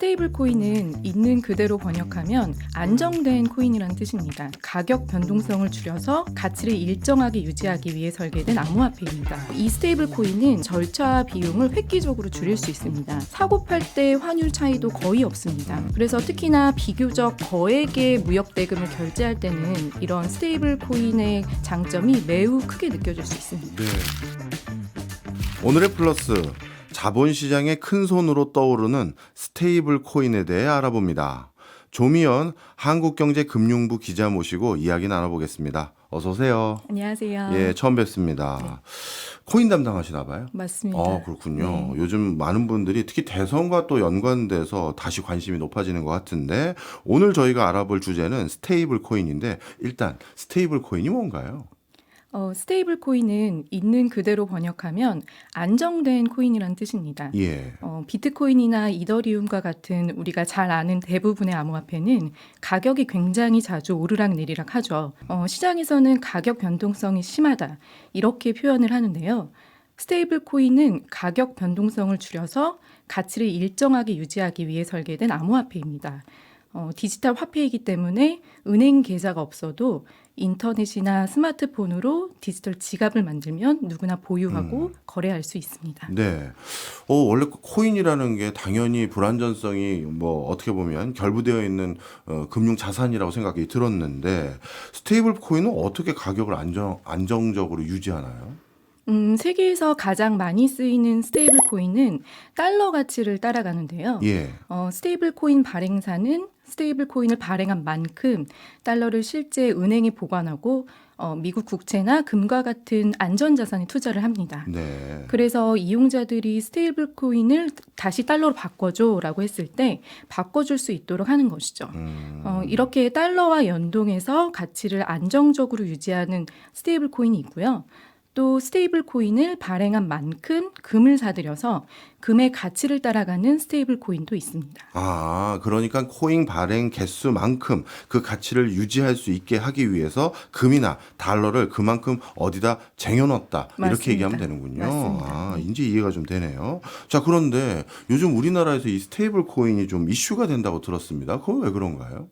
스테이블 코인은 있는 그대로 번역하면 안정된 코인이라는 뜻입니다. 가격 변동성을 줄여서 가치를 일정하게 유지하기 위해 설계된 암호화폐입니다. 이 스테이블 코인은 절차 비용을 획기적으로 줄일 수 있습니다. 사고 팔 때 환율 차이도 거의 없습니다. 그래서 특히나 비교적 거액의 무역 대금을 결제할 때는 이런 스테이블 코인의 장점이 매우 크게 느껴질 수 있습니다. 네. 오늘의 플러스, 자본시장의 큰 손으로 떠오르는 스테이블 코인에 대해 알아봅니다. 조미연 한국경제금융부 기자 모시고 이야기 나눠보겠습니다. 어서 오세요. 안녕하세요. 예, 처음 뵙습니다. 네. 코인 담당하시나 봐요? 맞습니다. 그렇군요. 네. 요즘 많은 분들이 특히 대선과 또 연관돼서 다시 관심이 높아지는 것 같은데, 오늘 저희가 알아볼 주제는 스테이블 코인인데, 일단 스테이블 코인이 뭔가요? 스테이블 코인은 있는 그대로 번역하면 안정된 코인이라는 뜻입니다. 예. 비트코인이나 이더리움과 같은 우리가 잘 아는 대부분의 암호화폐는 가격이 굉장히 자주 오르락내리락 하죠. 시장에서는 가격 변동성이 심하다 이렇게 표현을 하는데요. 스테이블 코인은 가격 변동성을 줄여서 가치를 일정하게 유지하기 위해 설계된 암호화폐입니다. 디지털 화폐이기 때문에 은행 계좌가 없어도 인터넷이나 스마트폰으로 디지털 지갑을 만들면 누구나 보유하고 거래할 수 있습니다. 네. 원래 코인이라는 게 당연히 불안전성이 뭐 어떻게 보면 결부되어 있는 금융 자산이라고 생각이 들었는데, 스테이블 코인은 어떻게 가격을 안정적으로 유지하나요? 세계에서 가장 많이 쓰이는 스테이블 코인은 달러 가치를 따라가는데요. 예. 스테이블 코인 발행사는 스테이블 코인을 발행한 만큼 달러를 실제 은행에 보관하고 미국 국채나 금과 같은 안전자산에 투자를 합니다. 네. 그래서 이용자들이 스테이블 코인을 다시 달러로 바꿔줘라고 했을 때 바꿔줄 수 있도록 하는 것이죠. 이렇게 달러와 연동해서 가치를 안정적으로 유지하는 스테이블 코인이 있고요. 또 스테이블 코인을 발행한 만큼 금을 사들여서 금의 가치를 따라가는 스테이블 코인도 있습니다. 그러니까 코인 발행 개수만큼 그 가치를 유지할 수 있게 하기 위해서 금이나 달러를 그만큼 어디다 쟁여놨다. 이렇게 맞습니다. 얘기하면 되는군요. 맞습니다. 이제 이해가 좀 되네요. 자, 그런데 요즘 우리나라에서 이 스테이블 코인이 좀 이슈가 된다고 들었습니다. 그건 왜 그런가요?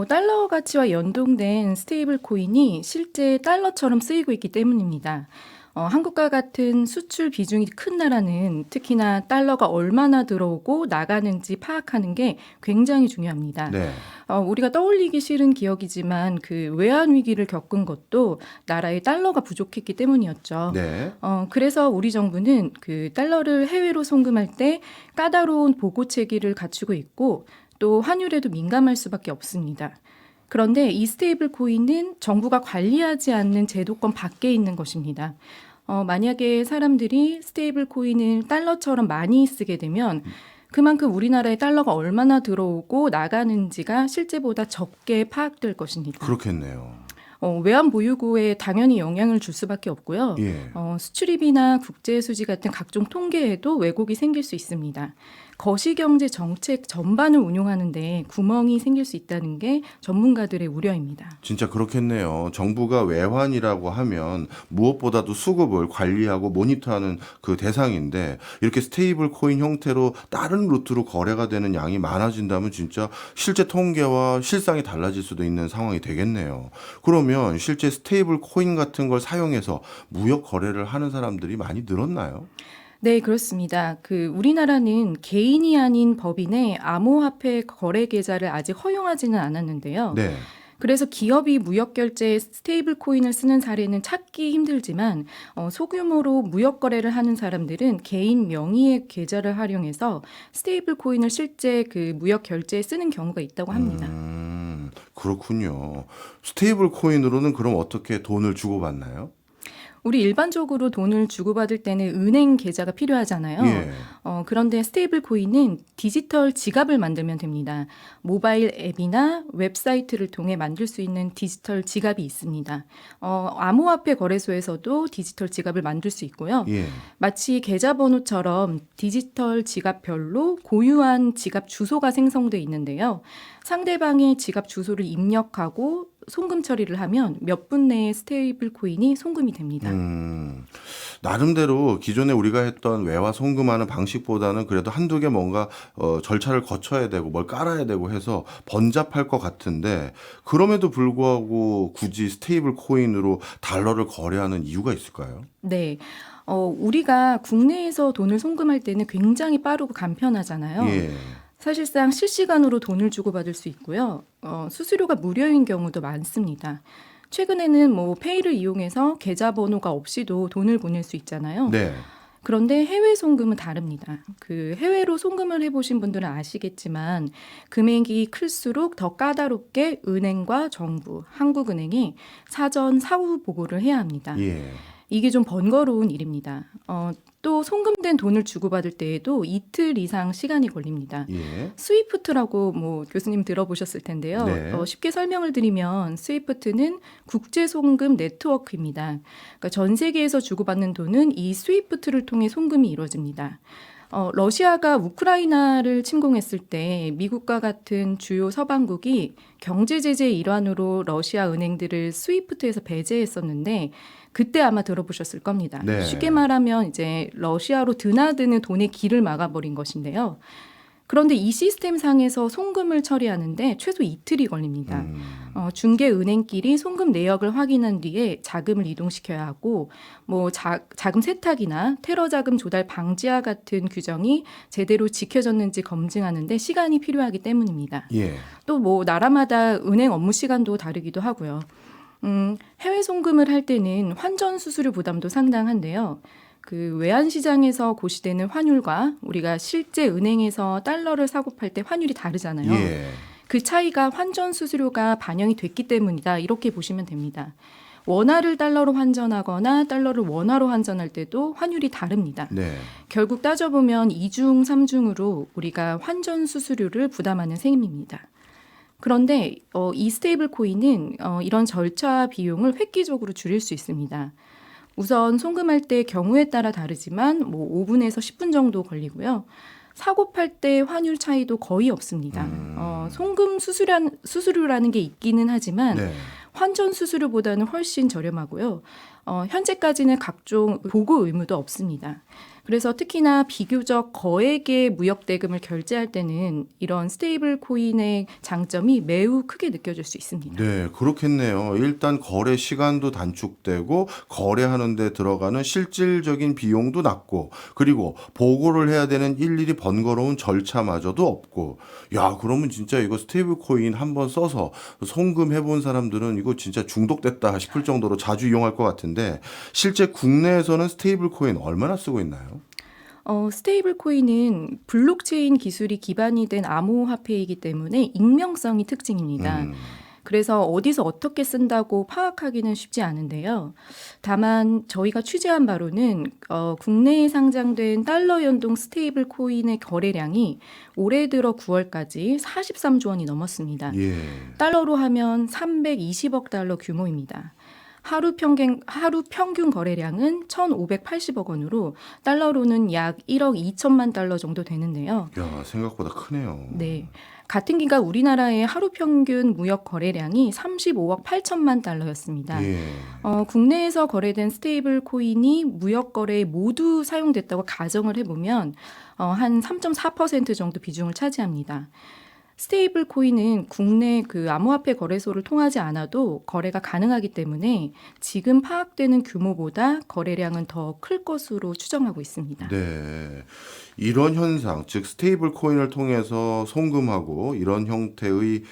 달러 가치와 연동된 스테이블 코인이 실제 달러처럼 쓰이고 있기 때문입니다. 한국과 같은 수출 비중이 큰 나라는 특히나 달러가 얼마나 들어오고 나가는지 파악하는 게 굉장히 중요합니다. 네. 우리가 떠올리기 싫은 기억이지만 그 외환 위기를 겪은 것도 나라의 달러가 부족했기 때문이었죠. 네. 그래서 우리 정부는 그 달러를 해외로 송금할 때 까다로운 보고 체계를 갖추고 있고 또 환율에도 민감할 수밖에 없습니다. 그런데 이 스테이블 코인은 정부가 관리하지 않는 제도권 밖에 있는 것입니다. 만약에 사람들이 스테이블 코인을 달러처럼 많이 쓰게 되면 그만큼 우리나라에 달러가 얼마나 들어오고 나가는지가 실제보다 적게 파악될 것입니다. 그렇겠네요. 외환 보유고에 당연히 영향을 줄 수밖에 없고요. 예. 수출입이나 국제 수지 같은 각종 통계에도 왜곡이 생길 수 있습니다. 거시경제 정책 전반을 운용하는데 구멍이 생길 수 있다는 게 전문가들의 우려입니다. 진짜 그렇겠네요. 정부가 외환이라고 하면 무엇보다도 수급을 관리하고 모니터하는 그 대상인데, 이렇게 스테이블 코인 형태로 다른 루트로 거래가 되는 양이 많아진다면 진짜 실제 통계와 실상이 달라질 수도 있는 상황이 되겠네요. 그러면 실제 스테이블 코인 같은 걸 사용해서 무역 거래를 하는 사람들이 많이 늘었나요? 네, 그렇습니다. 우리나라는 개인이 아닌 법인의 암호화폐 거래 계좌를 아직 허용하지는 않았는데요. 네. 그래서 기업이 무역 결제에 스테이블 코인을 쓰는 사례는 찾기 힘들지만 소규모로 무역 거래를 하는 사람들은 개인 명의의 계좌를 활용해서 스테이블 코인을 실제 그 무역 결제에 쓰는 경우가 있다고 합니다. 그렇군요. 스테이블 코인으로는 그럼 어떻게 돈을 주고받나요? 우리 일반적으로 돈을 주고받을 때는 은행 계좌가 필요하잖아요. 예. 그런데 스테이블 코인은 디지털 지갑을 만들면 됩니다. 모바일 앱이나 웹사이트를 통해 만들 수 있는 디지털 지갑이 있습니다. 암호화폐 거래소에서도 디지털 지갑을 만들 수 있고요. 예. 마치 계좌번호처럼 디지털 지갑별로 고유한 지갑 주소가 생성돼 있는데요. 상대방의 지갑 주소를 입력하고 송금 처리를 하면 몇 분 내에 스테이블 코인이 송금이 됩니다. 나름대로 기존에 우리가 했던 외화 송금하는 방식보다는 그래도 한두 개 뭔가 절차를 거쳐야 되고 뭘 깔아야 되고 해서 번잡할 것 같은데 그럼에도 불구하고 굳이 스테이블 코인으로 달러를 거래하는 이유가 있을까요? 네. 우리가 국내에서 돈을 송금할 때는 굉장히 빠르고 간편하잖아요. 예. 사실상 실시간으로 돈을 주고받을 수 있고요. 수수료가 무료인 경우도 많습니다. 최근에는 뭐 페이를 이용해서 계좌번호가 없이도 돈을 보낼 수 있잖아요. 네. 그런데 해외 송금은 다릅니다. 그 해외로 송금을 해보신 분들은 아시겠지만 금액이 클수록 더 까다롭게 은행과 정부, 한국은행이 사전 사후 보고를 해야 합니다. 예. 이게 좀 번거로운 일입니다. 또 송금된 돈을 주고받을 때에도 이틀 이상 시간이 걸립니다. 예. 스위프트라고 뭐 교수님 들어보셨을 텐데요. 네. 쉽게 설명을 드리면 스위프트는 국제 송금 네트워크입니다. 그러니까 전 세계에서 주고받는 돈은 이 스위프트를 통해 송금이 이루어집니다. 러시아가 우크라이나를 침공했을 때 미국과 같은 주요 서방국이 경제 제재의 일환으로 러시아 은행들을 스위프트에서 배제했었는데 그때 아마 들어보셨을 겁니다. 네. 쉽게 말하면 이제 러시아로 드나드는 돈의 길을 막아버린 것인데요. 그런데 이 시스템 상에서 송금을 처리하는데 최소 이틀이 걸립니다. 중개 은행끼리 송금 내역을 확인한 뒤에 자금을 이동시켜야 하고 뭐 자금 세탁이나 테러 자금 조달 방지와 같은 규정이 제대로 지켜졌는지 검증하는데 시간이 필요하기 때문입니다. 예. 또 뭐 나라마다 은행 업무 시간도 다르기도 하고요. 해외 송금을 할 때는 환전 수수료 부담도 상당한데요. 그 외환 시장에서 고시되는 환율과 우리가 실제 은행에서 달러를 사고 팔 때 환율이 다르잖아요. 예. 그 차이가 환전 수수료가 반영이 됐기 때문이다. 이렇게 보시면 됩니다. 원화를 달러로 환전하거나 달러를 원화로 환전할 때도 환율이 다릅니다. 네. 결국 따져보면 이중, 삼중으로 우리가 환전 수수료를 부담하는 셈입니다. 그런데 이 스테이블 코인은 이런 절차 비용을 획기적으로 줄일 수 있습니다. 우선 송금할 때 경우에 따라 다르지만 뭐 5분에서 10분 정도 걸리고요. 사고 팔 때 환율 차이도 거의 없습니다. 송금 수수료라는 게 있기는 하지만 네. 환전 수수료보다는 훨씬 저렴하고요. 현재까지는 각종 보고 의무도 없습니다. 그래서 특히나 비교적 거액의 무역 대금을 결제할 때는 이런 스테이블 코인의 장점이 매우 크게 느껴질 수 있습니다. 네, 그렇겠네요. 일단 거래 시간도 단축되고 거래하는 데 들어가는 실질적인 비용도 낮고 그리고 보고를 해야 되는 일일이 번거로운 절차마저도 없고 야, 그러면 진짜 이거 스테이블 코인 한번 써서 송금해 본 사람들은 이거 진짜 중독됐다 싶을 정도로 자주 이용할 것 같은데 실제 국내에서는 스테이블 코인 얼마나 쓰고 있나요? 스테이블 코인은 블록체인 기술이 기반이 된 암호화폐이기 때문에 익명성이 특징입니다. 그래서 어디서 어떻게 쓴다고 파악하기는 쉽지 않은데요. 다만 저희가 취재한 바로는 국내에 상장된 달러 연동 스테이블 코인의 거래량이 올해 들어 9월까지 43조 원이 넘었습니다. 예. 달러로 하면 320억 달러 규모입니다. 하루 평균 거래량은 1,580억 원으로 달러로는 약 1억 2천만 달러 정도 되는데요. 야, 생각보다 크네요. 네. 같은 기간 우리나라의 하루 평균 무역 거래량이 35억 8천만 달러였습니다. 예. 국내에서 거래된 스테이블 코인이 무역 거래에 모두 사용됐다고 가정을 해보면 한 3.4% 정도 비중을 차지합니다. 스테이블 코인은 국내 그 암호화폐 거래소를 통하지 않아도 거래가 가능하기 때문에 지금 파악되는 규모보다 거래량은 더 클 것으로 추정하고 있습니다. 네. 이런 현상, 즉 스테이블 코인을 통해서 송금하고 이런 형태의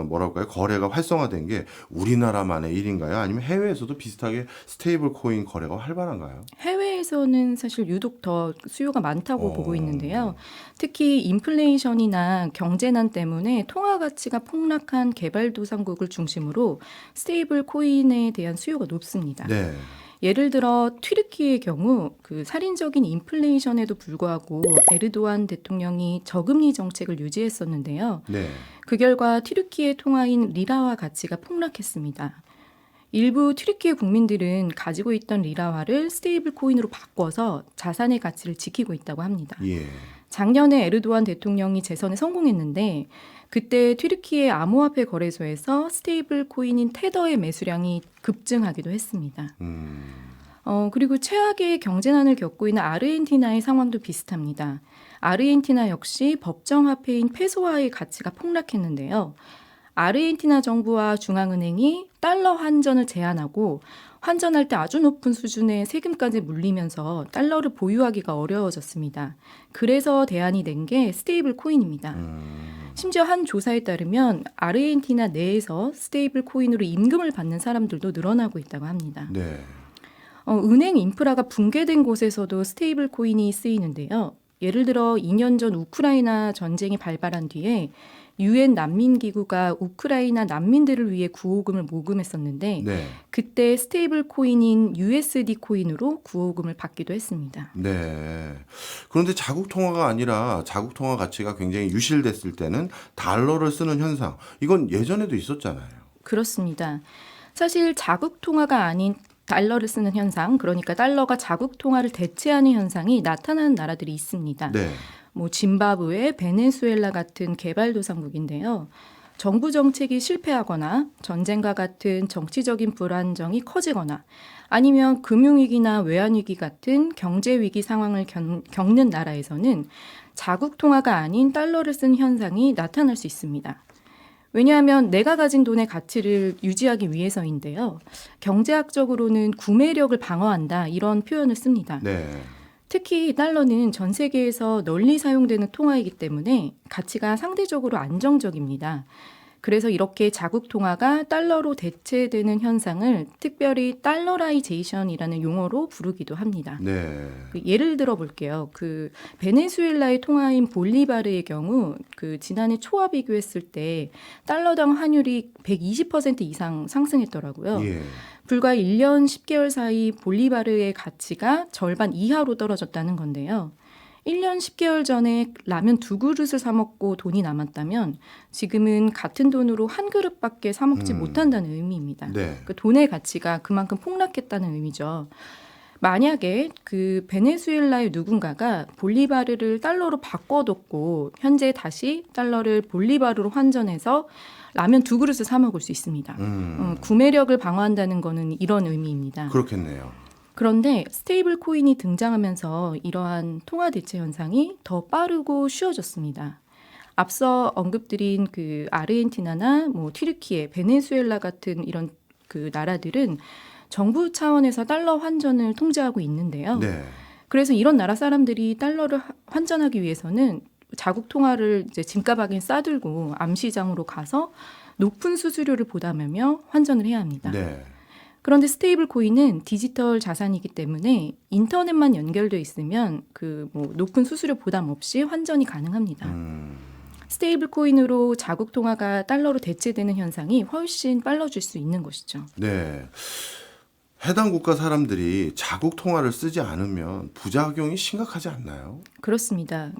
뭐랄까요? 거래가 활성화된 게 우리나라만의 일인가요? 아니면 해외에서도 비슷하게 스테이블 코인 거래가 활발한가요? 해외에서는 사실 유독 더 수요가 많다고 보고 있는데요. 특히 인플레이션이나 경제난 때문에 통화 가치가 폭락한 개발도상국을 중심으로 스테이블 코인에 대한 수요가 높습니다. 네. 예를 들어 튀르키예의 경우 그 살인적인 인플레이션에도 불구하고 에르도안 대통령이 저금리 정책을 유지했었는데요. 네. 그 결과 튀르키예 통화인 리라화 가치가 폭락했습니다. 일부 튀르키예 국민들은 가지고 있던 리라화를 스테이블 코인으로 바꿔서 자산의 가치를 지키고 있다고 합니다. 예. 작년에 에르도안 대통령이 재선에 성공했는데 그때 튀르키예 암호화폐 거래소에서 스테이블 코인인 테더의 매수량이 급증하기도 했습니다. 그리고 최악의 경제난을 겪고 있는 아르헨티나의 상황도 비슷합니다. 아르헨티나 역시 법정 화폐인 페소화의 가치가 폭락했는데요. 아르헨티나 정부와 중앙은행이 달러 환전을 제한하고 환전할 때 아주 높은 수준의 세금까지 물리면서 달러를 보유하기가 어려워졌습니다. 그래서 대안이 된 게 스테이블 코인입니다. 심지어 한 조사에 따르면 아르헨티나 내에서 스테이블 코인으로 임금을 받는 사람들도 늘어나고 있다고 합니다. 네. 은행 인프라가 붕괴된 곳에서도 스테이블 코인이 쓰이는데요. 예를 들어 2년 전 우크라이나 전쟁이 발발한 뒤에 유엔 난민기구가 우크라이나 난민들을 위해 구호금을 모금했었는데 네. 그때 스테이블 코인인 USD 코인으로 구호금을 받기도 했습니다. 네. 그런데 자국 통화가 아니라 자국 통화 가치가 굉장히 유실됐을 때는 달러를 쓰는 현상. 이건 예전에도 있었잖아요. 그렇습니다. 사실 자국 통화가 아닌 달러를 쓰는 현상, 그러니까 달러가 자국 통화를 대체하는 현상이 나타나는 나라들이 있습니다. 네. 짐바브웨, 베네수엘라 같은 개발도상국인데요. 정부 정책이 실패하거나 전쟁과 같은 정치적인 불안정이 커지거나 아니면 금융위기나 외환위기 같은 경제위기 상황을 겪는 나라에서는 자국 통화가 아닌 달러를 쓴 현상이 나타날 수 있습니다. 왜냐하면 내가 가진 돈의 가치를 유지하기 위해서인데요. 경제학적으로는 구매력을 방어한다 이런 표현을 씁니다. 네. 특히 달러는 전 세계에서 널리 사용되는 통화이기 때문에 가치가 상대적으로 안정적입니다. 그래서 이렇게 자국 통화가 달러로 대체되는 현상을 특별히 달러라이제이션이라는 용어로 부르기도 합니다. 네. 예를 들어 볼게요. 베네수엘라의 통화인 볼리바르의 경우 지난해 초와 비교했을 때 달러당 환율이 120% 이상 상승했더라고요. 예. 불과 1년 10개월 사이 볼리바르의 가치가 절반 이하로 떨어졌다는 건데요. 1년 10개월 전에 라면 2그릇을 사 먹고 돈이 남았다면 지금은 같은 돈으로 한 그릇밖에 사 먹지 못한다는 의미입니다. 네. 돈의 가치가 그만큼 폭락했다는 의미죠. 만약에 베네수엘라의 누군가가 볼리바르를 달러로 바꿔뒀고 현재 다시 달러를 볼리바르로 환전해서 라면 2그릇을 사 먹을 수 있습니다. 구매력을 방어한다는 거는 이런 의미입니다. 그렇겠네요. 그런데 스테이블 코인이 등장하면서 이러한 통화 대체 현상이 더 빠르고 쉬워졌습니다. 앞서 언급드린 아르헨티나나 튀르키예, 베네수엘라 같은 이런 나라들은 정부 차원에서 달러 환전을 통제하고 있는데요. 네. 그래서 이런 나라 사람들이 달러를 환전하기 위해서는 자국 통화를 이제 짐가방에 싸들고 암시장으로 가서 높은 수수료를 부담하며 환전을 해야 합니다. 네. 그런데 스테이블 코인은 디지털 자산이기 때문에 인터넷만 연결돼 있으면 높은 수수료 부담 없이 환전이 가능합니다. 스테이블 코인으로 자국 통화가 달러로 대체되는 현상이 훨씬 빨라질 수 있는 것이죠. 네. 해당 국가 사람들이 자국 통화를 쓰지 않으면 부작용이 심각하지 않나요? 그렇습니다.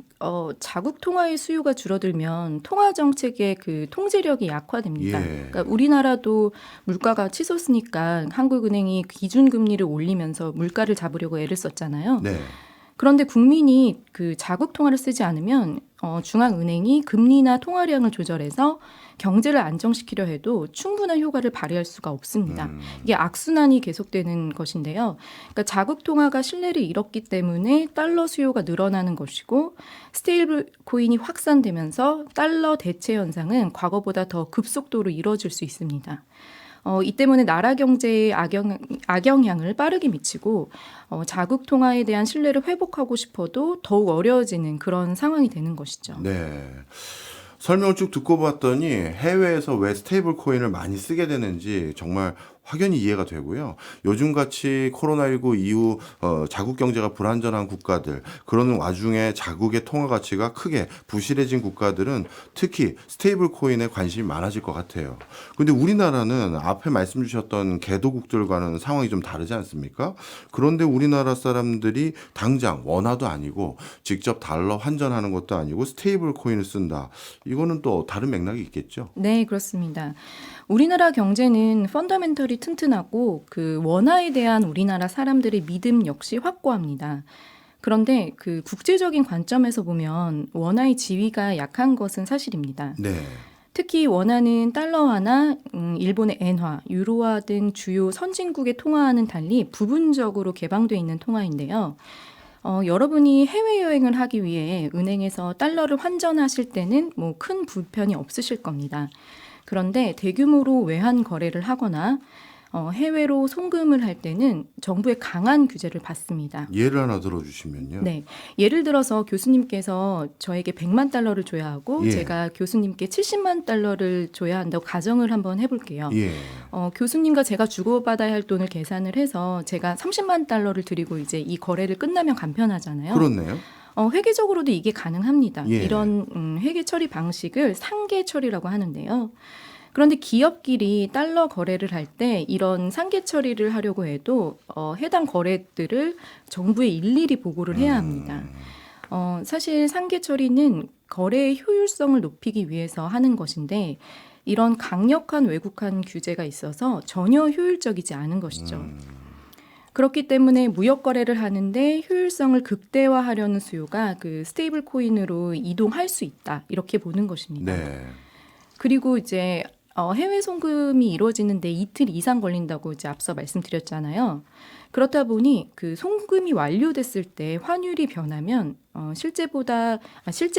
자국 통화의 수요가 줄어들면 통화 정책의 통제력이 약화됩니다. 예. 그러니까 우리나라도 물가가 치솟으니까 한국은행이 기준금리를 올리면서 물가를 잡으려고 애를 썼잖아요. 네. 그런데 국민이 자국 통화를 쓰지 않으면 중앙은행이 금리나 통화량을 조절해서 경제를 안정시키려 해도 충분한 효과를 발휘할 수가 없습니다. 이게 악순환이 계속되는 것인데요. 그러니까 자국 통화가 신뢰를 잃었기 때문에 달러 수요가 늘어나는 것이고 스테이블 코인이 확산되면서 달러 대체 현상은 과거보다 더 급속도로 이루어질 수 있습니다. 이 때문에 나라 경제에 악영향을 빠르게 미치고 자국 통화에 대한 신뢰를 회복하고 싶어도 더욱 어려워지는 그런 상황이 되는 것이죠. 네. 설명을 쭉 듣고 봤더니 해외에서 왜 스테이블 코인을 많이 쓰게 되는지 정말 확연히 이해가 되고요. 요즘같이 코로나19 이후 자국 경제가 불안전한 국가들, 그러는 와중에 자국의 통화 가치가 크게 부실해진 국가들은 특히 스테이블 코인에 관심이 많아질 것 같아요. 근데 우리나라는 앞에 말씀 주셨던 개도국들과는 상황이 좀 다르지 않습니까? 그런데 우리나라 사람들이 당장 원화도 아니고 직접 달러 환전하는 것도 아니고 스테이블 코인을 쓴다. 이거는 또 다른 맥락이 있겠죠? 네, 그렇습니다. 우리나라 경제는 펀더멘털이 튼튼하고 원화에 대한 우리나라 사람들의 믿음 역시 확고합니다. 그런데 그 국제적인 관점에서 보면 원화의 지위가 약한 것은 사실입니다. 네. 특히 원화는 달러화나 일본의 엔화, 유로화 등 주요 선진국의 통화와는 달리 부분적으로 개방돼 있는 통화인데요. 여러분이 해외여행을 하기 위해 은행에서 달러를 환전하실 때는 뭐 큰 불편이 없으실 겁니다. 그런데 대규모로 외환 거래를 하거나 해외로 송금을 할 때는 정부의 강한 규제를 받습니다. 예를 하나 들어주시면요. 네. 예를 들어서 교수님께서 저에게 100만 달러를 줘야 하고 예. 제가 교수님께 70만 달러를 줘야 한다고 가정을 한번 해볼게요. 예. 교수님과 제가 주고받아야 할 돈을 계산을 해서 제가 30만 달러를 드리고 이제 이 거래를 끝나면 간편하잖아요. 그렇네요. 회계적으로도 이게 가능합니다. 예. 이런 회계 처리 방식을 상계 처리라고 하는데요. 그런데 기업끼리 달러 거래를 할 때 이런 상계 처리를 하려고 해도 해당 거래들을 정부에 일일이 보고를 해야 합니다. 사실 상계 처리는 거래의 효율성을 높이기 위해서 하는 것인데 이런 강력한 외국한 규제가 있어서 전혀 효율적이지 않은 것이죠. 그렇기 때문에 무역 거래를 하는데 효율성을 극대화하려는 수요가 그 스테이블 코인으로 이동할 수 있다. 이렇게 보는 것입니다. 네. 그리고 이제 해외 송금이 이루어지는데 이틀 이상 걸린다고 이제 앞서 말씀드렸잖아요. 그렇다 보니 그 송금이 완료됐을 때 환율이 변하면 실제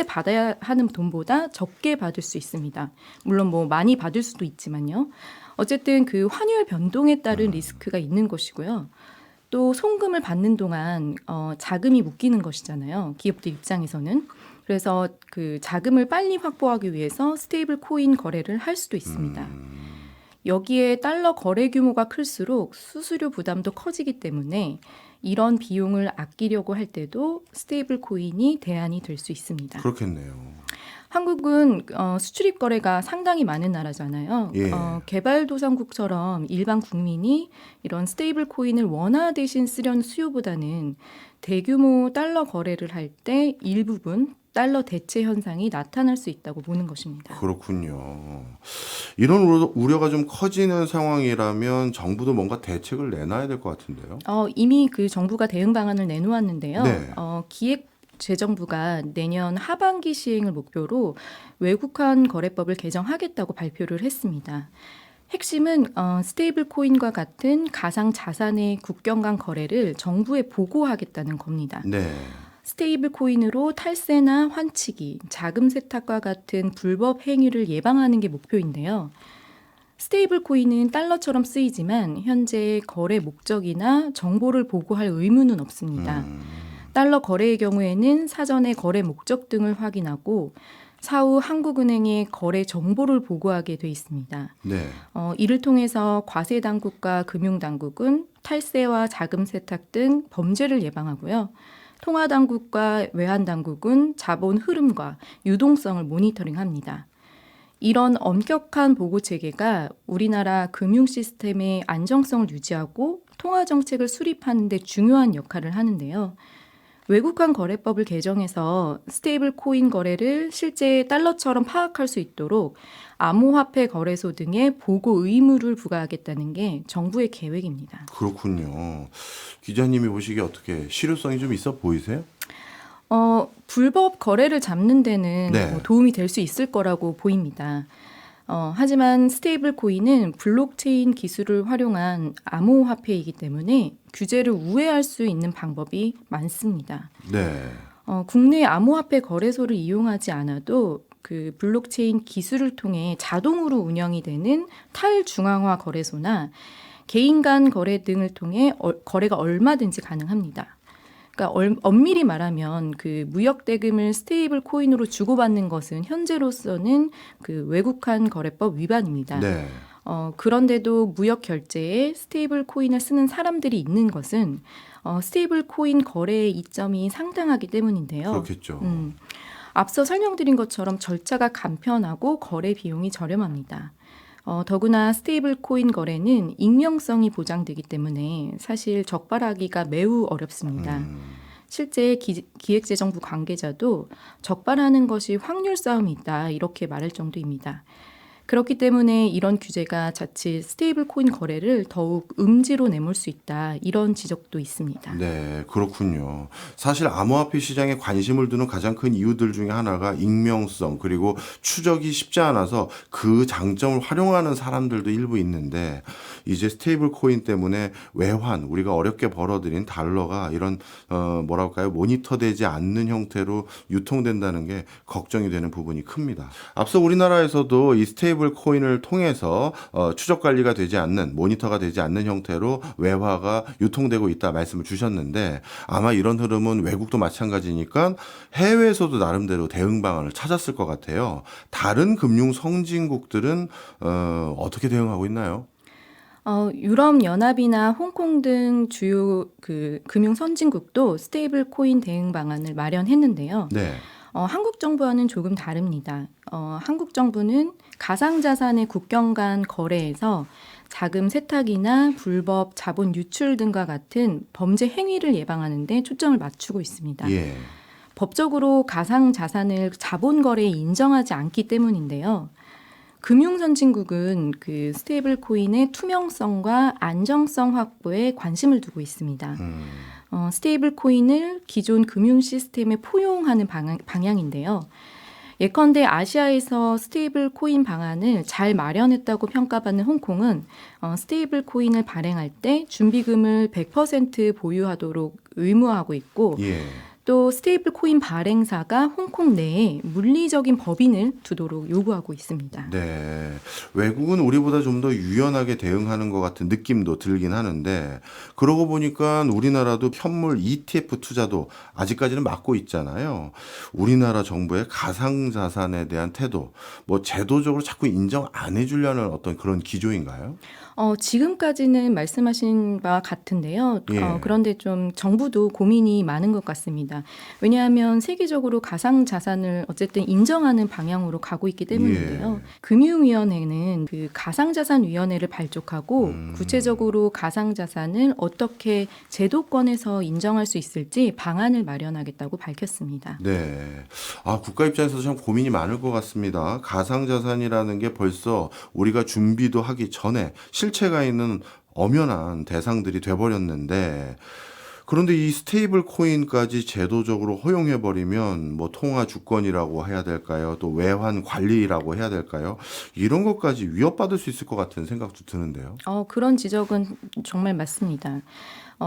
받아야 하는 돈보다 적게 받을 수 있습니다. 물론 뭐 많이 받을 수도 있지만요. 어쨌든 그 환율 변동에 따른 리스크가 있는 것이고요. 또 송금을 받는 동안 자금이 묶이는 것이잖아요. 기업들 입장에서는. 그래서 그 자금을 빨리 확보하기 위해서 스테이블 코인 거래를 할 수도 있습니다. 여기에 달러 거래 규모가 클수록 수수료 부담도 커지기 때문에 이런 비용을 아끼려고 할 때도 스테이블 코인이 대안이 될 수 있습니다. 그렇겠네요. 한국은 수출입 거래가 상당히 많은 나라잖아요. 예. 개발도상국처럼 일반 국민이 이런 스테이블 코인을 원화 대신 쓰려는 수요보다는 대규모 달러 거래를 할 때 일부분 달러 대체 현상이 나타날 수 있다고 보는 것입니다. 그렇군요. 이런 우려가 좀 커지는 상황이라면 정부도 뭔가 대책을 내놔야 될 것 같은데요. 이미 그 정부가 대응 방안을 내놓았는데요. 네. 기획재정부가 내년 하반기 시행을 목표로 외국환 거래법을 개정하겠다고 발표를 했습니다. 핵심은 스테이블 코인과 같은 가상 자산의 국경 간 거래를 정부에 보고하겠다는 겁니다. 네. 스테이블 코인으로 탈세나 환치기, 자금 세탁과 같은 불법 행위를 예방하는 게 목표인데요. 스테이블 코인은 달러처럼 쓰이지만 현재 거래 목적이나 정보를 보고할 의무는 없습니다. 달러 거래의 경우에는 사전에 거래 목적 등을 확인하고 사후 한국은행에 거래 정보를 보고하게 돼 있습니다. 네. 이를 통해서 과세 당국과 금융 당국은 탈세와 자금 세탁 등 범죄를 예방하고요. 통화 당국과 외환 당국은 자본 흐름과 유동성을 모니터링합니다. 이런 엄격한 보고 체계가 우리나라 금융 시스템의 안정성을 유지하고 통화 정책을 수립하는 데 중요한 역할을 하는데요. 외국환 거래법을 개정해서 스테이블 코인 거래를 실제 달러처럼 파악할 수 있도록 암호화폐 거래소 등의 보고 의무를 부과하겠다는 게 정부의 계획입니다. 그렇군요. 기자님이 보시기에 어떻게 실효성이 좀 있어 보이세요? 불법 거래를 잡는 데는 네. 도움이 될 수 있을 거라고 보입니다. 하지만 스테이블 코인은 블록체인 기술을 활용한 암호화폐이기 때문에 규제를 우회할 수 있는 방법이 많습니다. 네. 국내 암호화폐 거래소를 이용하지 않아도 그 블록체인 기술을 통해 자동으로 운영이 되는 탈중앙화 거래소나 개인 간 거래 등을 통해 거래가 얼마든지 가능합니다. 그러니까 엄밀히 말하면 그 무역 대금을 스테이블 코인으로 주고받는 것은 현재로서는 그 외국환 거래법 위반입니다. 네. 그런데도 무역 결제에 스테이블 코인을 쓰는 사람들이 있는 것은 스테이블 코인 거래의 이점이 상당하기 때문인데요. 그렇겠죠. 앞서 설명드린 것처럼 절차가 간편하고 거래 비용이 저렴합니다. 더구나 스테이블 코인 거래는 익명성이 보장되기 때문에 사실 적발하기가 매우 어렵습니다. 실제 기획재정부 관계자도 적발하는 것이 확률 싸움이다 이렇게 말할 정도입니다. 그렇기 때문에 이런 규제가 자칫 스테이블 코인 거래를 더욱 음지로 내몰 수 있다. 이런 지적도 있습니다. 네, 그렇군요. 사실 암호화폐 시장에 관심을 두는 가장 큰 이유들 중에 하나가 익명성 그리고 추적이 쉽지 않아서 그 장점을 활용하는 사람들도 일부 있는데 이제 스테이블 코인 때문에 외환 우리가 어렵게 벌어들인 달러가 이런 뭐랄까요 모니터되지 않는 형태로 유통된다는 게 걱정이 되는 부분이 큽니다. 앞서 우리나라에서도 이 스테이블 코인을 통해서 추적 관리가 되지 않는 모니터가 되지 않는 형태로 외화가 유통되고 있다 말씀을 주셨는데 아마 이런 흐름은 외국도 마찬가지니까 해외에서도 나름대로 대응 방안을 찾았을 것 같아요. 다른 금융 선진국들은 어떻게 대응하고 있나요? 유럽 연합이나 홍콩 등 주요 그 금융 선진국도 스테이블 코인 대응 방안을 마련했는데요. 네. 한국 정부와는 조금 다릅니다. 한국 정부는 가상자산의 국경 간 거래에서 자금 세탁이나 불법 자본 유출 등과 같은 범죄 행위를 예방하는 데 초점을 맞추고 있습니다. 예. 법적으로 가상자산을 자본 거래에 인정하지 않기 때문인데요. 금융 선진국은 그 스테이블 코인의 투명성과 안정성 확보에 관심을 두고 있습니다. 스테이블 코인을 기존 금융 시스템에 포용하는 방향인데요. 예컨대 아시아에서 스테이블 코인 방안을 잘 마련했다고 평가받는 홍콩은 스테이블 코인을 발행할 때 준비금을 100% 보유하도록 의무화하고 있고 예. 또 스테이블 코인 발행사가 홍콩 내에 물리적인 법인을 두도록 요구하고 있습니다. 네. 외국은 우리보다 좀 더 유연하게 대응하는 것 같은 느낌도 들긴 하는데, 그러고 보니까 우리나라도 현물 ETF 투자도 아직까지는 막고 있잖아요. 우리나라 정부의 가상자산에 대한 태도, 뭐 제도적으로 자꾸 인정 안 해주려는 어떤 그런 기조인가요? 지금까지는 말씀하신 바와 같은데요. 예. 그런데 좀 정부도 고민이 많은 것 같습니다. 왜냐하면 세계적으로 가상자산을 어쨌든 인정하는 방향으로 가고 있기 때문인데요. 예. 금융위원회는 그 가상자산위원회를 발족하고 구체적으로 가상자산을 어떻게 제도권에서 인정할 수 있을지 방안을 마련하겠다고 밝혔습니다. 네. 국가 입장에서 참 고민이 많을 것 같습니다. 가상자산이라는 게 벌써 우리가 준비도 하기 전에 실체가 있는 엄연한 대상들이 돼버렸는데, 그런데 이 스테이블 코인까지 제도적으로 허용해버리면 뭐 통화 주권이라고 해야 될까요? 또 외환 관리라고 해야 될까요? 이런 것까지 위협받을 수 있을 것 같은 생각도 드는데요. 그런 지적은 정말 맞습니다.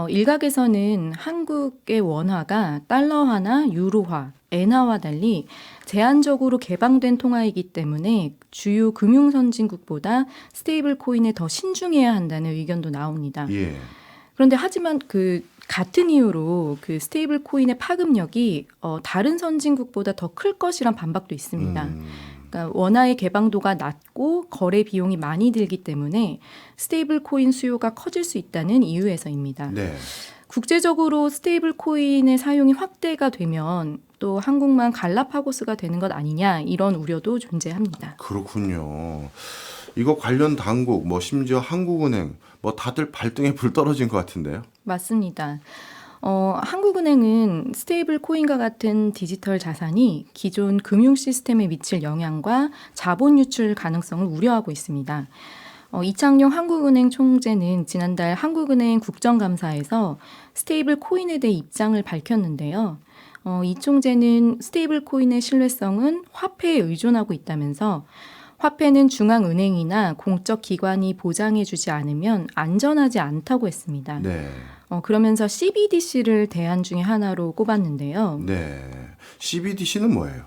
일각에서는 한국의 원화가 달러화나 유로화, 엔화와 달리 제한적으로 개방된 통화이기 때문에 주요 금융 선진국보다 스테이블 코인에 더 신중해야 한다는 의견도 나옵니다. 예. 그런데 하지만 그 같은 이유로 그 스테이블 코인의 파급력이 다른 선진국보다 더 클 것이란 반박도 있습니다. 그러니까 원화의 개방도가 낮고 거래 비용이 많이 들기 때문에 스테이블 코인 수요가 커질 수 있다는 이유에서입니다. 네. 국제적으로 스테이블 코인의 사용이 확대가 되면 또 한국만 갈라파고스가 되는 것 아니냐 이런 우려도 존재합니다. 그렇군요. 이거 관련 당국, 뭐 심지어 한국은행, 뭐 다들 발등에 불 떨어진 것 같은데요. 맞습니다. 한국은행은 스테이블 코인과 같은 디지털 자산이 기존 금융 시스템에 미칠 영향과 자본 유출 가능성을 우려하고 있습니다. 이창용 한국은행 총재는 지난달 한국은행 국정감사에서 스테이블 코인에 대해 입장을 밝혔는데요. 이 총재는 스테이블 코인의 신뢰성은 화폐에 의존하고 있다면서 화폐는 중앙은행이나 공적 기관이 보장해주지 않으면 안전하지 않다고 했습니다. 네. 그러면서 CBDC를 대안 중에 하나로 꼽았는데요. 네. CBDC는 뭐예요?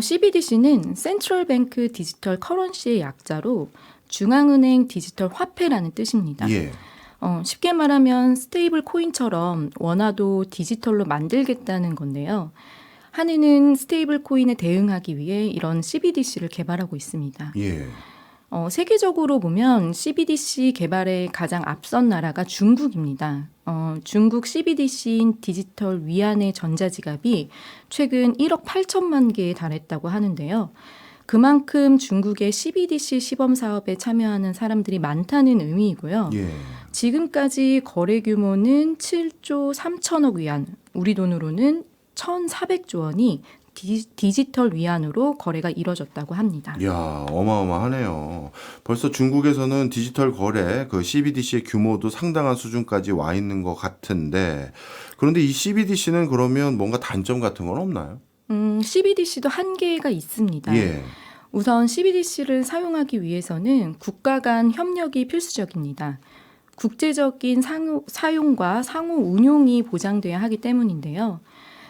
CBDC는 센트럴 뱅크 디지털 커런시의 약자로 중앙은행 디지털 화폐라는 뜻입니다. 예. 쉽게 말하면 스테이블 코인처럼 원화도 디지털로 만들겠다는 건데요. 한은은 스테이블 코인에 대응하기 위해 이런 CBDC를 개발하고 있습니다. 예. 세계적으로 보면 CBDC 개발에 가장 앞선 나라가 중국입니다. 중국 CBDC인 디지털 위안의 전자지갑이 최근 1억 8천만 개에 달했다고 하는데요. 그만큼 중국의 CBDC 시범 사업에 참여하는 사람들이 많다는 의미이고요. 예. 지금까지 거래 규모는 7조 3천억 위안, 우리 돈으로는 1,400조 원이 디지털 위안으로 거래가 이뤄졌다고 합니다. 이야, 어마어마하네요. 벌써 중국에서는 디지털 거래, 그 CBDC의 규모도 상당한 수준까지 와 있는 것 같은데, 그런데 이 CBDC는 그러면 뭔가 단점 같은 건 없나요? CBDC도 한계가 있습니다. 예. 우선 CBDC를 사용하기 위해서는 국가 간 협력이 필수적입니다. 국제적인 사용과 상호 운용이 보장돼야 하기 때문인데요.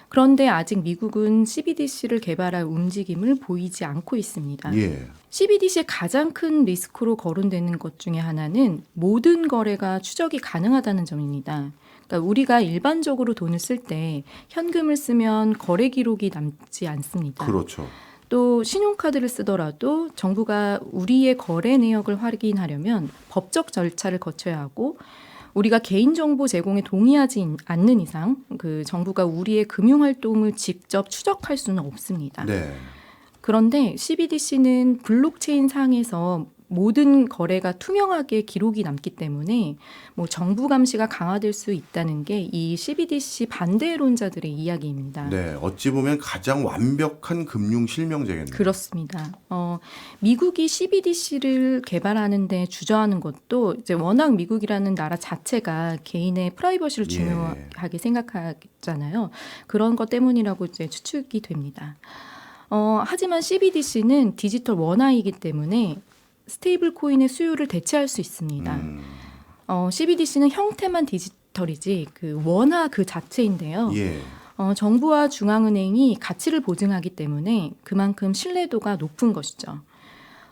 그런데 아직 미국은 CBDC를 개발할 움직임을 보이지 않고 있습니다. 예. CBDC의 가장 큰 리스크로 거론되는 것 중에 하나는 모든 거래가 추적이 가능하다는 점입니다. 그러니까 우리가 일반적으로 돈을 쓸 때 현금을 쓰면 거래 기록이 남지 않습니다. 그렇죠. 또 신용카드를 쓰더라도 정부가 우리의 거래 내역을 확인하려면 법적 절차를 거쳐야 하고 우리가 개인정보 제공에 동의하지 않는 이상 그 정부가 우리의 금융활동을 직접 추적할 수는 없습니다. 네. 그런데 CBDC는 블록체인 상에서 모든 거래가 투명하게 기록이 남기 때문에 뭐 정부 감시가 강화될 수 있다는 게 이 CBDC 반대론자들의 이야기입니다. 네. 어찌 보면 가장 완벽한 금융 실명제겠네요. 그렇습니다. 미국이 CBDC를 개발하는 데 주저하는 것도 이제 워낙 미국이라는 나라 자체가 개인의 프라이버시를 중요하게 생각하잖아요. 그런 것 때문이라고 이제 추측이 됩니다. 하지만 CBDC는 디지털 원화이기 때문에 스테이블 코인의 수요를 대체할 수 있습니다. CBDC는 형태만 디지털이지 그 원화 그 자체인데요. 예. 정부와 중앙은행이 가치를 보증하기 때문에 그만큼 신뢰도가 높은 것이죠.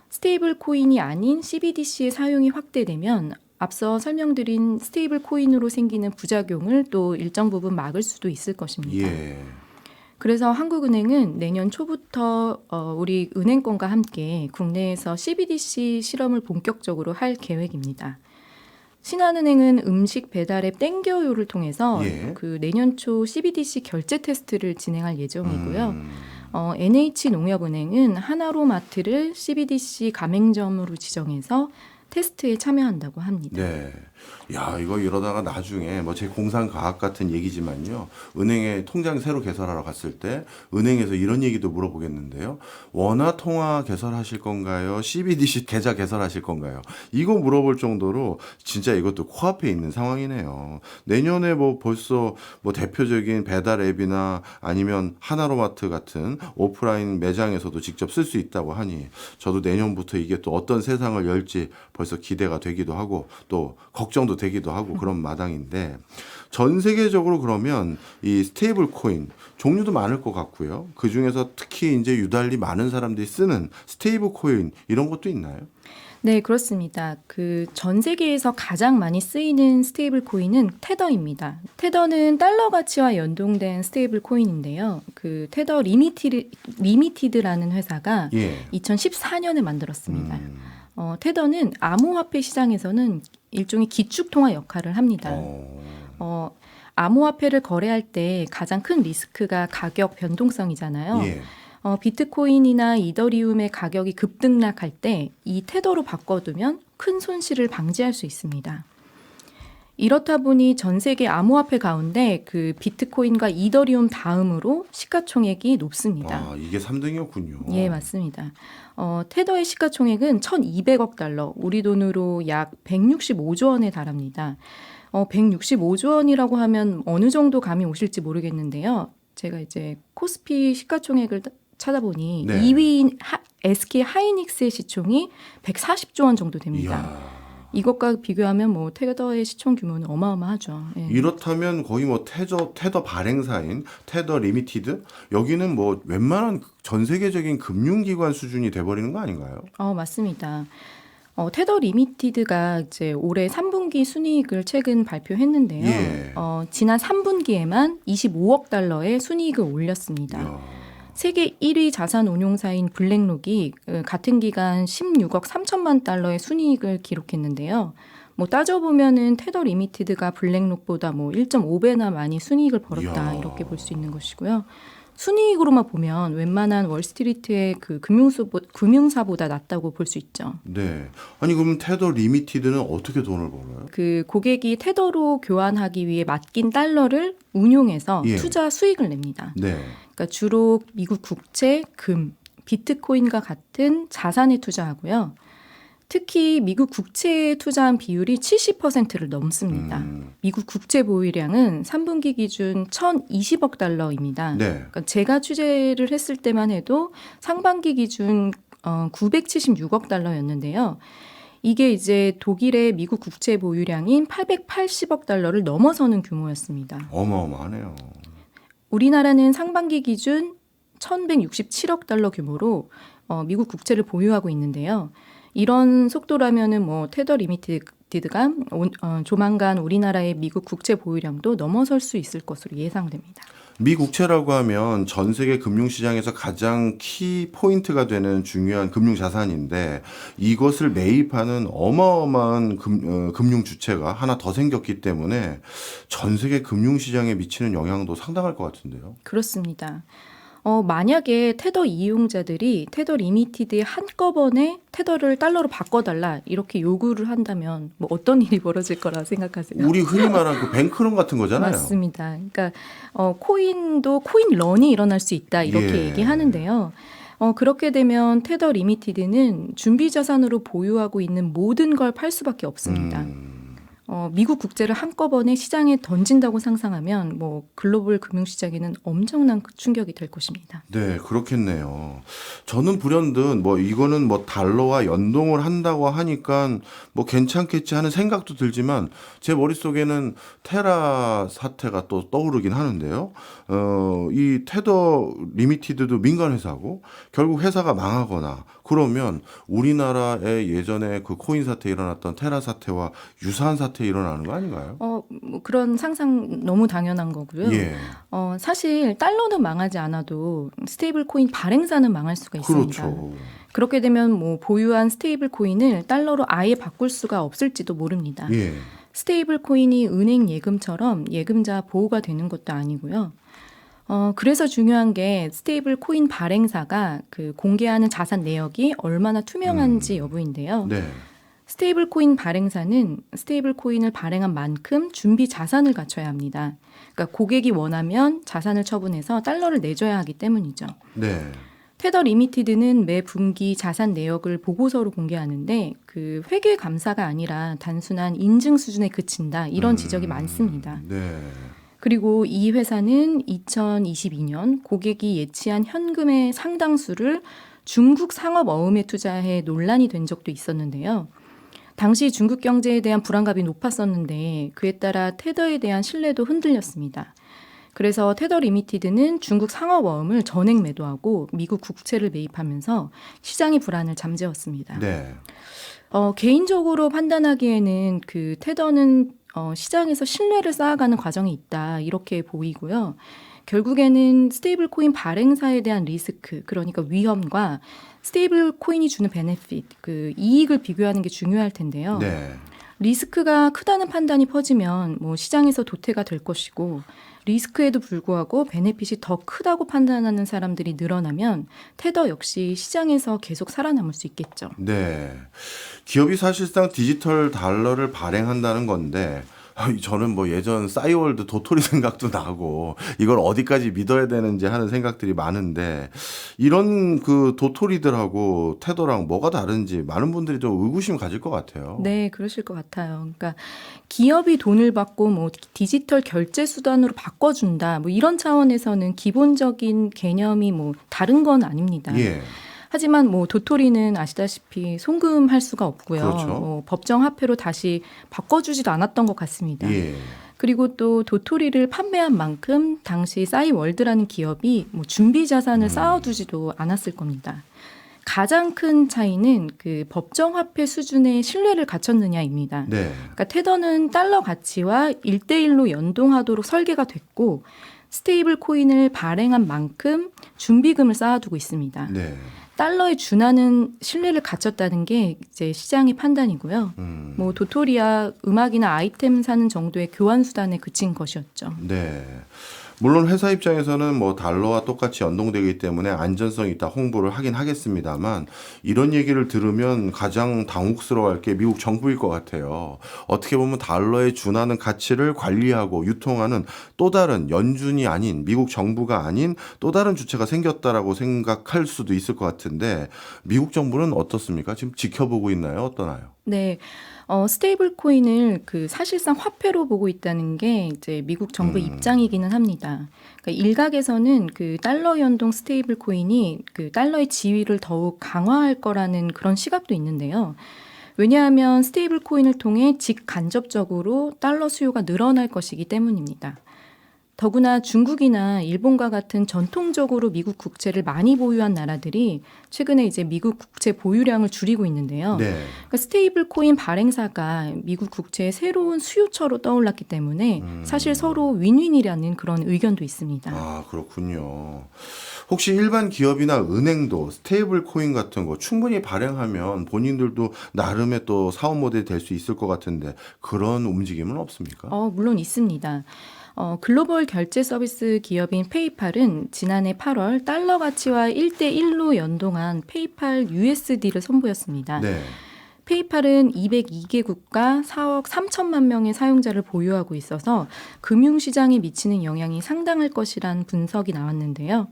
스테이블 코인이 아닌 CBDC의 사용이 확대되면 앞서 설명드린 스테이블 코인으로 생기는 부작용을 또 일정 부분 막을 수도 있을 것입니다. 예. 그래서 한국은행은 내년 초부터 우리 은행권과 함께 국내에서 CBDC 실험을 본격적으로 할 계획입니다. 신한은행은 음식 배달 앱 땡겨요를 통해서 예. 그 내년 초 CBDC 결제 테스트를 진행할 예정이고요. NH농협은행은 하나로마트를 CBDC 가맹점으로 지정해서 테스트에 참여한다고 합니다. 네. 야, 이거 이러다가 나중에 뭐 제 공상과학 같은 얘기지만요. 은행에 통장 새로 개설하러 갔을 때 은행에서 이런 얘기도 물어보겠는데요. 원화 통화 개설하실 건가요? CBDC 계좌 개설하실 건가요? 이거 물어볼 정도로 진짜 이것도 코앞에 있는 상황이네요. 내년에 뭐 벌써 뭐 대표적인 배달 앱이나 아니면 하나로마트 같은 오프라인 매장에서도 직접 쓸 수 있다고 하니 저도 내년부터 이게 또 어떤 세상을 열지 벌써 기대가 되기도 하고 또 걱정도 되기도 하고 그런 마당인데 전 세계적으로 그러면 이 스테이블 코인 종류도 많을 것 같고요. 그 중에서 특히 이제 유달리 많은 사람들이 쓰는 스테이블 코인 이런 것도 있나요? 네, 그렇습니다. 그 전 세계에서 가장 많이 쓰이는 스테이블 코인은 테더입니다. 테더는 달러 가치와 연동된 스테이블 코인인데요. 그 테더 리미티드라는 회사가 예. 2014년에 만들었습니다. 테더는 암호화폐 시장에서는 일종의 기축통화 역할을 합니다. 암호화폐를 거래할 때 가장 큰 리스크가 가격 변동성이잖아요. 예. 비트코인이나 이더리움의 가격이 급등락할 때 이 테더로 바꿔두면 큰 손실을 방지할 수 있습니다. 이렇다 보니 전 세계 암호화폐 가운데 그 비트코인과 이더리움 다음으로 시가총액이 높습니다. 아, 이게 3등이었군요. 예, 맞습니다. 테더의 시가총액은 1,200억 달러, 우리 돈으로 약 165조 원에 달합니다. 165조 원이라고 하면 어느 정도 감이 오실지 모르겠는데요. 제가 이제 코스피 시가총액을 찾아보니 네. 2위인 SK 하이닉스의 시총이 140조 원 정도 됩니다. 이야. 이것과 비교하면 뭐 테더의 시총 규모는 어마어마하죠. 예. 이렇다면 거의 뭐 테더 발행사인 테더 리미티드 여기는 뭐 웬만한 전 세계적인 금융기관 수준이 돼버리는 거 아닌가요? 맞습니다. 테더 리미티드가 이제 올해 3분기 순이익을 최근 발표했는데요. 예. 지난 3분기에만 25억 달러의 순이익을 올렸습니다. 이야. 세계 1위 자산 운용사인 블랙록이 같은 기간 16억 3천만 달러의 순이익을 기록했는데요. 뭐 따져보면은 테더 리미티드가 블랙록보다 뭐 1.5배나 많이 순이익을 벌었다 이야. 이렇게 볼 수 있는 것이고요. 순이익으로만 보면 웬만한 월스트리트의 그 금융사보다 낫다고 볼 수 있죠. 네. 아니 그럼 테더 리미티드는 어떻게 돈을 벌어요? 그 고객이 테더로 교환하기 위해 맡긴 달러를 운용해서 예. 투자 수익을 냅니다. 네. 그러니까 주로 미국 국채, 금, 비트코인과 같은 자산에 투자하고요. 특히 미국 국채에 투자한 비율이 70%를 넘습니다. 미국 국채 보유량은 3분기 기준 1,020억 달러입니다. 네. 그러니까 제가 취재를 했을 때만 해도 상반기 기준 976억 달러였는데요. 이게 이제 독일의 미국 국채 보유량인 880억 달러를 넘어서는 규모였습니다. 어마어마하네요. 우리나라는 상반기 기준 1,167억 달러 규모로 미국 국채를 보유하고 있는데요. 이런 속도라면은 뭐 테더 리미티드가 조만간 우리나라의 미국 국채 보유량도 넘어설 수 있을 것으로 예상됩니다. 미 국채라고 하면 전 세계 금융시장에서 가장 키 포인트가 되는 중요한 금융 자산인데 이것을 매입하는 어마어마한 금융 주체가 하나 더 생겼기 때문에 전 세계 금융시장에 미치는 영향도 상당할 것 같은데요. 그렇습니다. 만약에 테더 이용자들이 테더 리미티드에 한꺼번에 테더를 달러로 바꿔달라 이렇게 요구를 한다면 뭐 어떤 일이 벌어질 거라 생각하세요? 우리 흔히 말하는 그 뱅크런 같은 거잖아요. 맞습니다. 그러니까 코인도 코인런이 일어날 수 있다 이렇게 예. 얘기하는데요. 그렇게 되면 테더 리미티드는 준비 자산으로 보유하고 있는 모든 걸 팔 수밖에 없습니다. 미국 국채를 한꺼번에 시장에 던진다고 상상하면 뭐 글로벌 금융시장에는 엄청난 충격이 될 것입니다. 네, 그렇겠네요. 저는 불현듯 뭐 이거는 뭐 달러와 연동을 한다고 하니까 뭐 괜찮겠지 하는 생각도 들지만 제 머릿속에는 테라 사태가 또 떠오르긴 하는데요. 이 테더 리미티드도 민간 회사고 결국 회사가 망하거나 그러면 우리나라의 예전에 그 코인 사태 일어났던 테라 사태와 유사한 사태 일어나는 거 아닌가요? 뭐 그런 상상 너무 당연한 거고요. 예. 사실 달러는 망하지 않아도 스테이블 코인 발행사는 망할 수가 있습니다. 그렇죠. 그렇게 되면 뭐 보유한 스테이블 코인을 달러로 아예 바꿀 수가 없을지도 모릅니다. 예. 스테이블 코인이 은행 예금처럼 예금자 보호가 되는 것도 아니고요. 그래서 중요한 게 스테이블 코인 발행사가 그 공개하는 자산 내역이 얼마나 투명한지 여부인데요. 네. 스테이블 코인 발행사는 스테이블 코인을 발행한 만큼 준비 자산을 갖춰야 합니다. 그러니까 고객이 원하면 자산을 처분해서 달러를 내줘야 하기 때문이죠. 네. 테더 리미티드는 매 분기 자산 내역을 보고서로 공개하는데 그 회계 감사가 아니라 단순한 인증 수준에 그친다 이런 지적이 많습니다. 네. 그리고 이 회사는 2022년 고객이 예치한 현금의 상당수를 중국 상업 어음에 투자해 논란이 된 적도 있었는데요. 당시 중국 경제에 대한 불안감이 높았었는데 그에 따라 테더에 대한 신뢰도 흔들렸습니다. 그래서 테더 리미티드는 중국 상업 어음을 전액 매도하고 미국 국채를 매입하면서 시장의 불안을 잠재웠습니다. 네. 개인적으로 판단하기에는 그 테더는 시장에서 신뢰를 쌓아가는 과정이 있다 이렇게 보이고요. 결국에는 스테이블 코인 발행사에 대한 리스크, 그러니까 위험과 스테이블 코인이 주는 베네핏, 그 이익을 비교하는 게 중요할 텐데요. 네. 리스크가 크다는 판단이 퍼지면 뭐 시장에서 도태가 될 것이고 리스크에도 불구하고 베네핏이 더 크다고 판단하는 사람들이 늘어나면 테더 역시 시장에서 계속 살아남을 수 있겠죠. 네. 기업이 사실상 디지털 달러를 발행한다는 건데 저는 뭐 예전 싸이월드 도토리 생각도 나고 이걸 어디까지 믿어야 되는지 하는 생각들이 많은데 이런 그 도토리들하고 테더랑 뭐가 다른지 많은 분들이 좀 의구심 가질 것 같아요. 네, 그러실 것 같아요. 그러니까 기업이 돈을 받고 뭐 디지털 결제 수단으로 바꿔준다, 뭐 이런 차원에서는 기본적인 개념이 뭐 다른 건 아닙니다. 예. 하지만 뭐 도토리는 아시다시피 송금할 수가 없고요. 그렇죠. 뭐 법정 화폐로 다시 바꿔주지도 않았던 것 같습니다. 예. 그리고 또 도토리를 판매한 만큼 당시 싸이월드라는 기업이 뭐 준비 자산을 쌓아두지도 않았을 겁니다. 가장 큰 차이는 그 법정 화폐 수준의 신뢰를 갖췄느냐입니다. 네. 그러니까 테더는 달러 가치와 1대1로 연동하도록 설계가 됐고 스테이블 코인을 발행한 만큼 준비금을 쌓아두고 있습니다. 네. 달러에 준하는 신뢰를 갖췄다는 게 이제 시장의 판단이고요. 뭐 도토리야 음악이나 아이템 사는 정도의 교환 수단에 그친 것이었죠. 네. 물론 회사 입장에서는 뭐 달러와 똑같이 연동되기 때문에 안전성이 있다 홍보를 하긴 하겠습니다만 이런 얘기를 들으면 가장 당혹스러워할 게 미국 정부일 것 같아요. 어떻게 보면 달러에 준하는 가치를 관리하고 유통하는 또 다른 연준이 아닌 미국 정부가 아닌 또 다른 주체가 생겼다라고 생각할 수도 있을 것 같은데 미국 정부는 어떻습니까? 지금 지켜보고 있나요? 어떠나요? 네. 스테이블 코인을 사실상 화폐로 보고 있다는 게 이제 미국 정부 입장이기는 합니다. 그러니까 일각에서는 달러 연동 스테이블 코인이 달러의 지위를 더욱 강화할 거라는 그런 시각도 있는데요. 왜냐하면 스테이블 코인을 통해 직간접적으로 달러 수요가 늘어날 것이기 때문입니다. 더구나 중국이나 일본과 같은 전통적으로 미국 국채를 많이 보유한 나라들이 최근에 이제 미국 국채 보유량을 줄이고 있는데요. 네. 그러니까 스테이블 코인 발행사가 미국 국채의 새로운 수요처로 떠올랐기 때문에 사실 서로 윈윈이라는 그런 의견도 있습니다. 아, 그렇군요. 혹시 일반 기업이나 은행도 스테이블 코인 같은 거 충분히 발행하면 본인들도 나름의 또 사업 모델이 될 수 있을 것 같은데 그런 움직임은 없습니까? 물론 있습니다. 글로벌 결제 서비스 기업인 페이팔은 지난해 8월 달러 가치와 1대1로 연동한 페이팔 USD를 선보였습니다. 네. 페이팔은 202개국가 4억 3천만 명의 사용자를 보유하고 있어서 금융시장에 미치는 영향이 상당할 것이란 분석이 나왔는데요.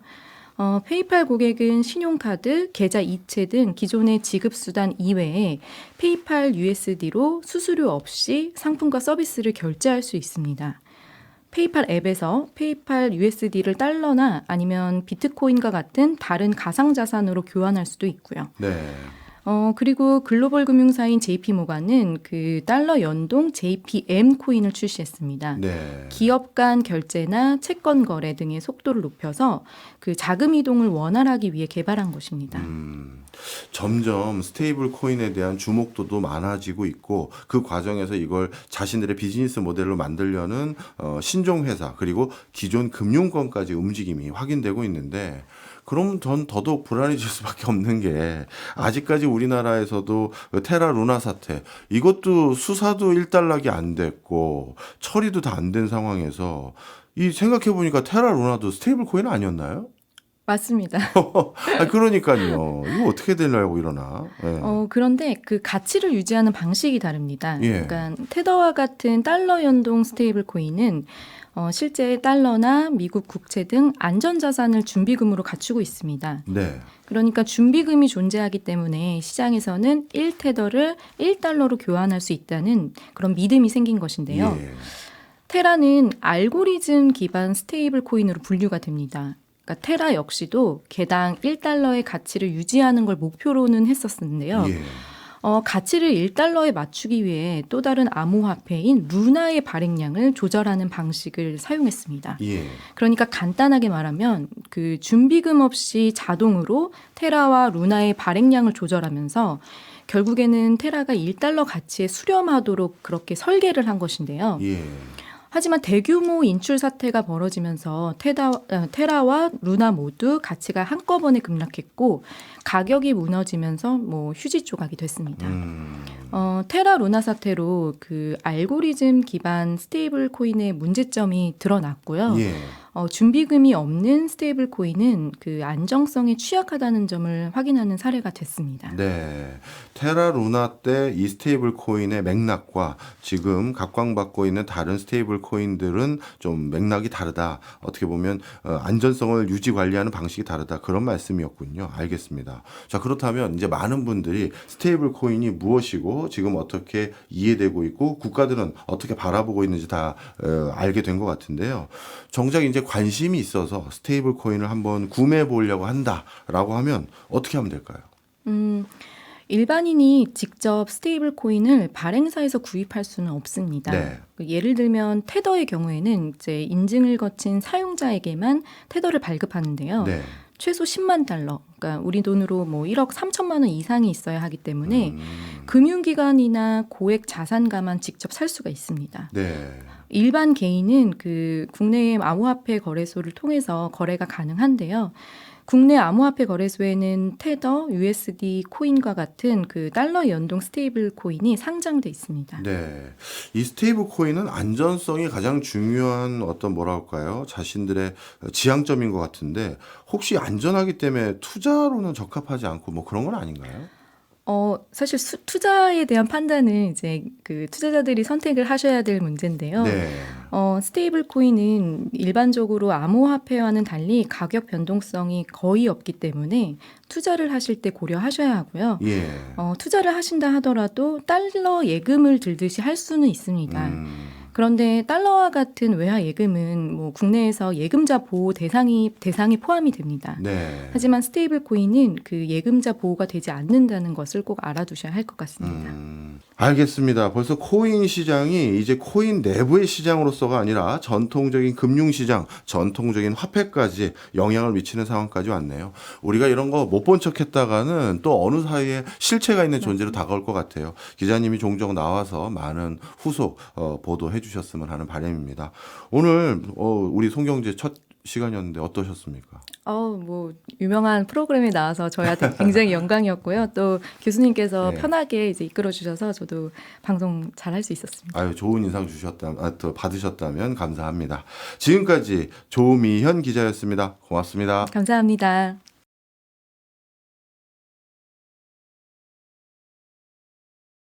페이팔 고객은 신용카드, 계좌 이체 등 기존의 지급수단 이외에 페이팔 USD로 수수료 없이 상품과 서비스를 결제할 수 있습니다. 페이팔 앱에서 페이팔 USD를 달러나 아니면 비트코인과 같은 다른 가상자산으로 교환할 수도 있고요. 네. 그리고 글로벌 금융사인 JP모간은 달러 연동 JPM 코인을 출시했습니다. 네. 기업 간 결제나 채권 거래 등의 속도를 높여서 자금 이동을 원활하기 위해 개발한 것입니다. 점점 스테이블 코인에 대한 주목도도 많아지고 있고 그 과정에서 이걸 자신들의 비즈니스 모델로 만들려는 신종 회사 그리고 기존 금융권까지 움직임이 확인되고 있는데 그럼 전 더더욱 불안해질 수밖에 없는 게 아직까지 우리나라에서도 테라 루나 사태 이것도 수사도 일단락이 안 됐고 처리도 다 안 된 상황에서 이 생각해 보니까 테라 루나도 스테이블 코인 아니었나요? 맞습니다. 그러니까요. 이거 어떻게 되려고 이러나. 예. 그런데 가치를 유지하는 방식이 다릅니다. 예. 그러니까 테더와 같은 달러 연동 스테이블 코인은 실제 달러나 미국 국채 등 안전자산을 준비금으로 갖추고 있습니다. 네. 그러니까 준비금이 존재하기 때문에 시장에서는 1테더를 1달러로 교환할 수 있다는 그런 믿음이 생긴 것인데요. 예. 테라는 알고리즘 기반 스테이블 코인으로 분류가 됩니다. 그러니까 테라 역시도 개당 1달러의 가치를 유지하는 걸 목표로는 했었는데요. 예. 가치를 1달러에 맞추기 위해 또 다른 암호화폐인 루나의 발행량을 조절하는 방식을 사용했습니다. 예. 그러니까 간단하게 말하면 준비금 없이 자동으로 테라와 루나의 발행량을 조절하면서 결국에는 테라가 1달러 가치에 수렴하도록 그렇게 설계를 한 것인데요. 예. 하지만 대규모 인출 사태가 벌어지면서 테라와 루나 모두 가치가 한꺼번에 급락했고 가격이 무너지면서 휴지 조각이 됐습니다. 테라 루나 사태로 알고리즘 기반 스테이블 코인의 문제점이 드러났고요. 예. 준비금이 없는 스테이블 코인은 안정성에 취약하다는 점을 확인하는 사례가 됐습니다. 네. 테라 루나 때 이 스테이블 코인의 맥락과 지금 각광받고 있는 다른 스테이블 코인들은 좀 맥락이 다르다. 어떻게 보면 안전성을 유지 관리하는 방식이 다르다. 그런 말씀이었군요. 알겠습니다. 자, 그렇다면 이제 많은 분들이 스테이블 코인이 무엇이고 지금 어떻게 이해되고 있고 국가들은 어떻게 바라보고 있는지 다 알게 된 것 같은데요. 정작 이제 관심이 있어서 스테이블 코인을 한번 구매해 보려고 한다라고 하면 어떻게 하면 될까요? 일반인이 직접 스테이블 코인을 발행사에서 구입할 수는 없습니다. 네. 예를 들면 테더의 경우에는 이제 인증을 거친 사용자에게만 테더를 발급하는데요. 네. 최소 10만 달러, 그러니까 우리 돈으로 1억 3천만 원 이상이 있어야 하기 때문에 금융기관이나 고액 자산가만 직접 살 수가 있습니다. 네. 일반 개인은 국내의 암호화폐 거래소를 통해서 거래가 가능한데요. 국내 암호화폐 거래소에는 테더, USD 코인과 같은 그 달러 연동 스테이블 코인이 상장돼 있습니다. 네. 이 스테이블 코인은 안전성이 가장 중요한 어떤 뭐랄까요? 자신들의 지향점인 것 같은데 혹시 안전하기 때문에 투자로는 적합하지 않고 뭐 그런 건 아닌가요? 사실 투자에 대한 판단은 이제 그 투자자들이 선택을 하셔야 될 문제인데요. 네. 스테이블 코인은 일반적으로 암호화폐와는 달리 가격 변동성이 거의 없기 때문에 투자를 하실 때 고려하셔야 하고요. 예. 투자를 하신다 하더라도 달러 예금을 들듯이 할 수는 있습니다. 그런데 달러와 같은 외화 예금은 뭐 국내에서 예금자 보호 대상에 포함이 됩니다. 네. 하지만 스테이블 코인은 그 예금자 보호가 되지 않는다는 것을 꼭 알아두셔야 할 것 같습니다. 알겠습니다. 벌써 코인 시장이 이제 코인 내부의 시장으로서가 아니라 전통적인 금융 시장, 전통적인 화폐까지 영향을 미치는 상황까지 왔네요. 우리가 이런 거 못 본 척 했다가는 또 어느 사이에 실체가 있는 존재로 다가올 것 같아요. 기자님이 종종 나와서 많은 후속 보도해 주셨으면 하는 바람입니다. 오늘 우리 송경재 첫 시간이었는데 어떠셨습니까? 뭐 유명한 프로그램에 나와서 저희한테 굉장히 영광이었고요. 또 교수님께서 네. 편하게 이제 이끌어 주셔서 저도 방송 잘 할 수 있었습니다. 아유, 좋은 인상 또 받으셨다면 감사합니다. 지금까지 조미현 기자였습니다. 고맙습니다. 감사합니다.